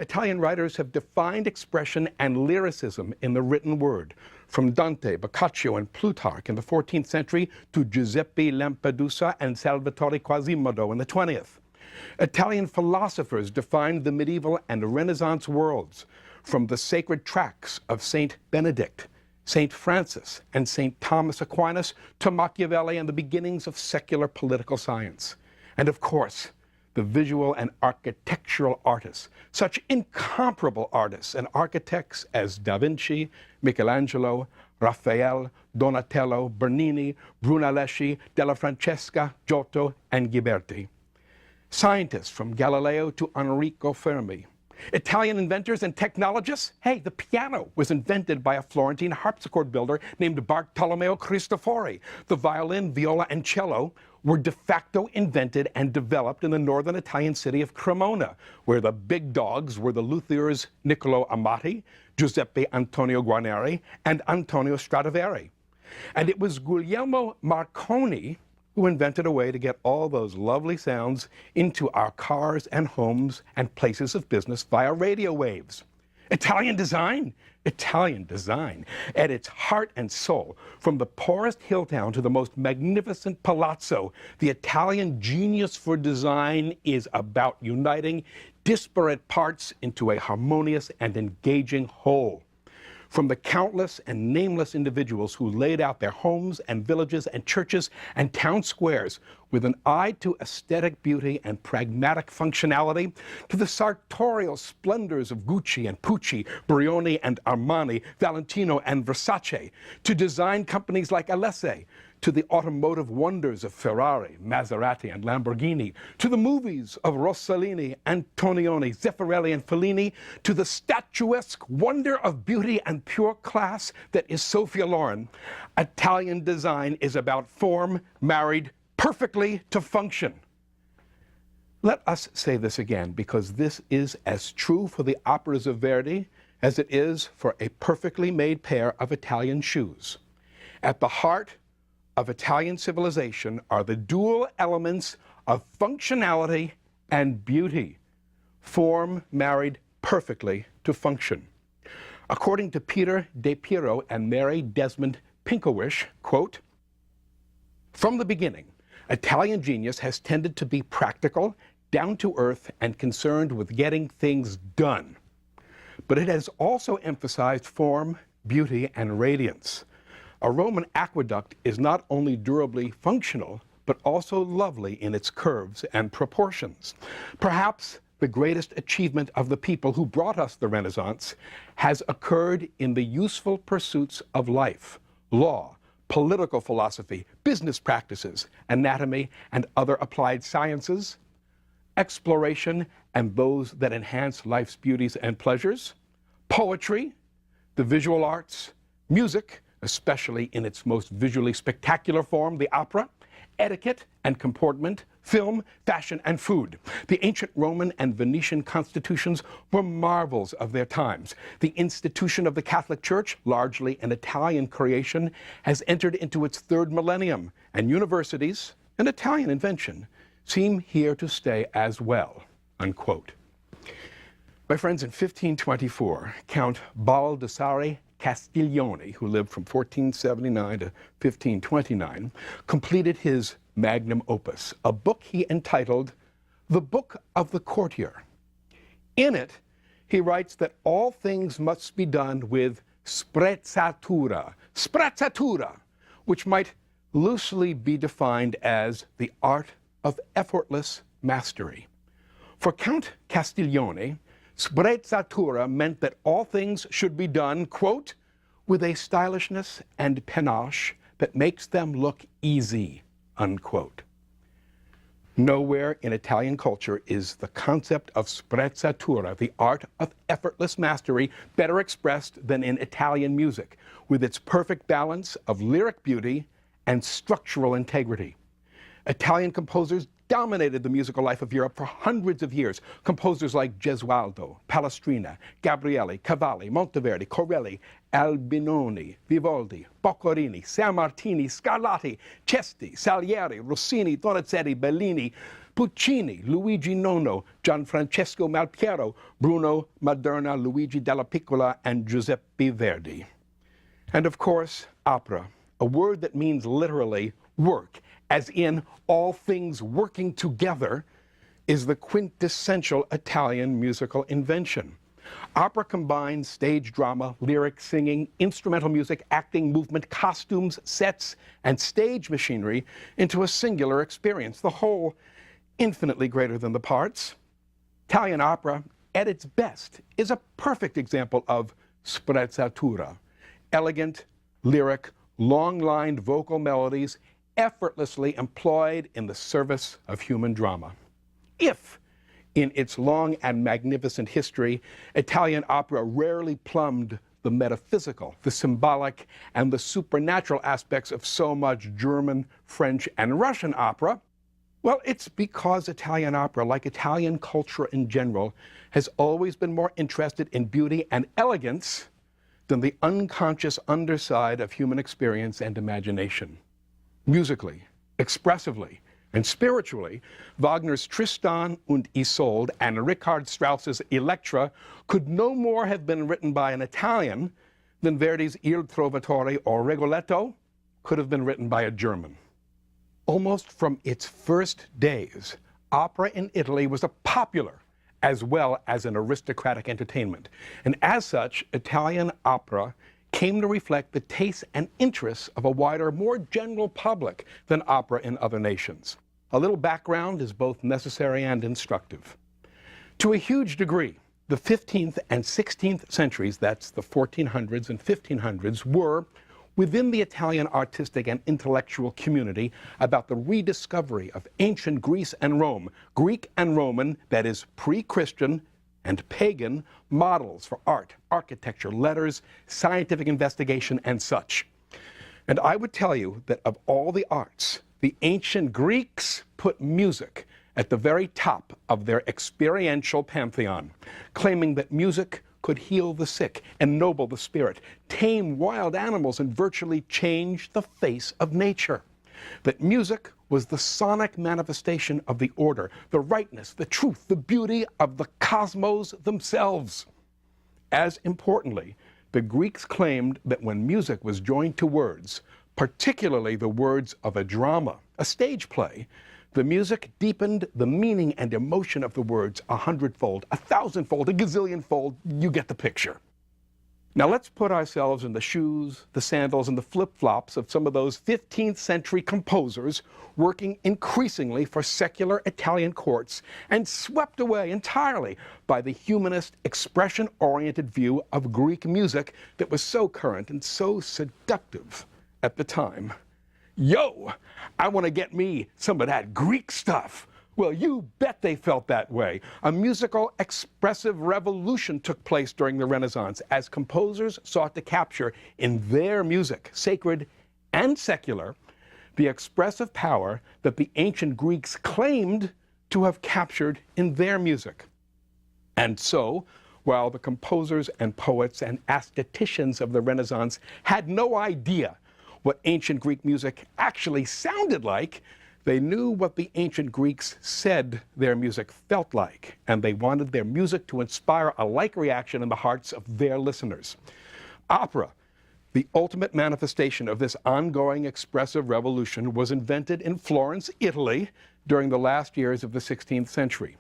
Italian writers have defined expression and lyricism in the written word, from Dante, Boccaccio, and Plutarch in the 14th century to Giuseppe Lampedusa and Salvatore Quasimodo in the 20th. Italian philosophers defined the medieval and Renaissance worlds, from the sacred tracts of Saint Benedict, Saint Francis, and Saint Thomas Aquinas to Machiavelli and the beginnings of secular political science. And of course, the visual and architectural artists, such incomparable artists and architects as Da Vinci, Michelangelo, Raphael, Donatello, Bernini, Brunelleschi, Della Francesca, Giotto, and Ghiberti. Scientists from Galileo to Enrico Fermi. Italian inventors and technologists? Hey, the piano was invented by a Florentine harpsichord builder named Bartolomeo Cristofori. The violin, viola, and cello were de facto invented and developed in the northern Italian city of Cremona, where the big dogs were the luthiers Niccolo Amati, Giuseppe Antonio Guarneri, and Antonio Stradivari. And it was Guglielmo Marconi who invented a way to get all those lovely sounds into our cars and homes and places of business via radio waves. Italian design? Italian design. At its heart and soul, from the poorest hill town to the most magnificent palazzo, the Italian genius for design is about uniting disparate parts into a harmonious and engaging whole. From the countless and nameless individuals who laid out their homes and villages and churches and town squares with an eye to aesthetic beauty and pragmatic functionality, to the sartorial splendors of Gucci and Pucci, Brioni and Armani, Valentino and Versace, to design companies like Alessi, to the automotive wonders of Ferrari, Maserati, and Lamborghini, to the movies of Rossellini, Antonioni, Zeffirelli, and Fellini, to the statuesque wonder of beauty and pure class that is Sophia Loren. Italian design is about form married perfectly to function. Let us say this again, because this is as true for the operas of Verdi as it is for a perfectly made pair of Italian shoes. At the heart of Italian civilization are the dual elements of functionality and beauty, form married perfectly to function. According to Peter De Piero and Mary Desmond Pinkowish, quote, "From the beginning, Italian genius has tended to be practical, down to earth, and concerned with getting things done. But it has also emphasized form, beauty, and radiance. A Roman aqueduct is not only durably functional, but also lovely in its curves and proportions. Perhaps the greatest achievement of the people who brought us the Renaissance has occurred in the useful pursuits of life, law, political philosophy, business practices, anatomy, and other applied sciences, exploration and those that enhance life's beauties and pleasures, poetry, the visual arts, music, especially in its most visually spectacular form, the opera, etiquette and comportment, film, fashion, and food. The ancient Roman and Venetian constitutions were marvels of their times. The institution of the Catholic Church, largely an Italian creation, has entered into its third millennium, and universities, an Italian invention, seem here to stay as well," unquote. My friends, in 1524, Count Baldassare Castiglione, who lived from 1479 to 1529, completed his magnum opus, a book he entitled The Book of the Courtier. In it, he writes that all things must be done with sprezzatura, which might loosely be defined as the art of effortless mastery. For Count Castiglione, sprezzatura meant that all things should be done, quote, with a stylishness and panache that makes them look easy, unquote. Nowhere in Italian culture is the concept of sprezzatura, the art of effortless mastery, better expressed than in Italian music, with its perfect balance of lyric beauty and structural integrity. Italian composers dominated the musical life of Europe for hundreds of years. Composers like Gesualdo, Palestrina, Gabrieli, Cavalli, Monteverdi, Corelli, Albinoni, Vivaldi, Boccherini, Sammartini, Scarlatti, Cesti, Salieri, Rossini, Donizetti, Bellini, Puccini, Luigi Nono, Gianfrancesco Malpiero, Bruno Maderna, Luigi Della Piccola, and Giuseppe Verdi. And of course, opera, a word that means literally work, as in all things working together, is the quintessential Italian musical invention. Opera combines stage drama, lyric, singing, instrumental music, acting, movement, costumes, sets, and stage machinery into a singular experience, the whole infinitely greater than the parts. Italian opera, at its best, is a perfect example of sprezzatura, elegant, lyric, long-lined vocal melodies effortlessly employed in the service of human drama. If, in its long and magnificent history, Italian opera rarely plumbed the metaphysical, the symbolic, and the supernatural aspects of so much German, French, and Russian opera, well, it's because Italian opera, like Italian culture in general, has always been more interested in beauty and elegance than the unconscious underside of human experience and imagination. Musically, expressively, and spiritually, Wagner's Tristan und Isolde and Richard Strauss's Elektra could no more have been written by an Italian than Verdi's Il Trovatore or Rigoletto could have been written by a German. Almost from its first days, opera in Italy was a popular as well as an aristocratic entertainment. And as such, Italian opera came to reflect the tastes and interests of a wider, more general public than opera in other nations. A little background is both necessary and instructive. To a huge degree, the 15th and 16th centuries, that's the 1400s and 1500s, were, within the Italian artistic and intellectual community, about the rediscovery of ancient Greece and Rome, Greek and Roman, that is, pre-Christian and pagan, models for art, architecture, letters, scientific investigation, and such. And I would tell you that of all the arts, the ancient Greeks put music at the very top of their experiential pantheon, claiming that music could heal the sick, ennoble the spirit, tame wild animals, and virtually change the face of nature. That music was the sonic manifestation of the order, the rightness, the truth, the beauty of the cosmos themselves. As importantly, the Greeks claimed that when music was joined to words, particularly the words of a drama, a stage play, the music deepened the meaning and emotion of the words 100-fold, 1,000-fold, a gazillion-fold. You get the picture. Now let's put ourselves in the shoes, the sandals, and the flip-flops of some of those 15th century composers working increasingly for secular Italian courts and swept away entirely by the humanist, expression-oriented view of Greek music that was so current and so seductive at the time. Yo, I want to get me some of that Greek stuff. Well, you bet they felt that way. A musical expressive revolution took place during the Renaissance as composers sought to capture in their music, sacred and secular, the expressive power that the ancient Greeks claimed to have captured in their music. And so, while the composers and poets and aestheticians of the Renaissance had no idea what ancient Greek music actually sounded like, they knew what the ancient Greeks said their music felt like, and they wanted their music to inspire a like reaction in the hearts of their listeners. Opera, the ultimate manifestation of this ongoing expressive revolution, was invented in Florence, Italy, during the last years of the 16th century.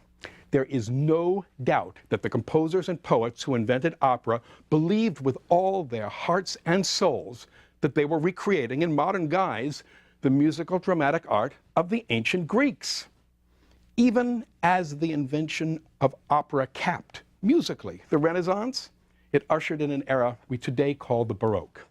There is no doubt that the composers and poets who invented opera believed with all their hearts and souls that they were recreating in modern guise the musical dramatic art of the ancient Greeks. Even as the invention of opera capped, musically, the Renaissance, it ushered in an era we today call the Baroque.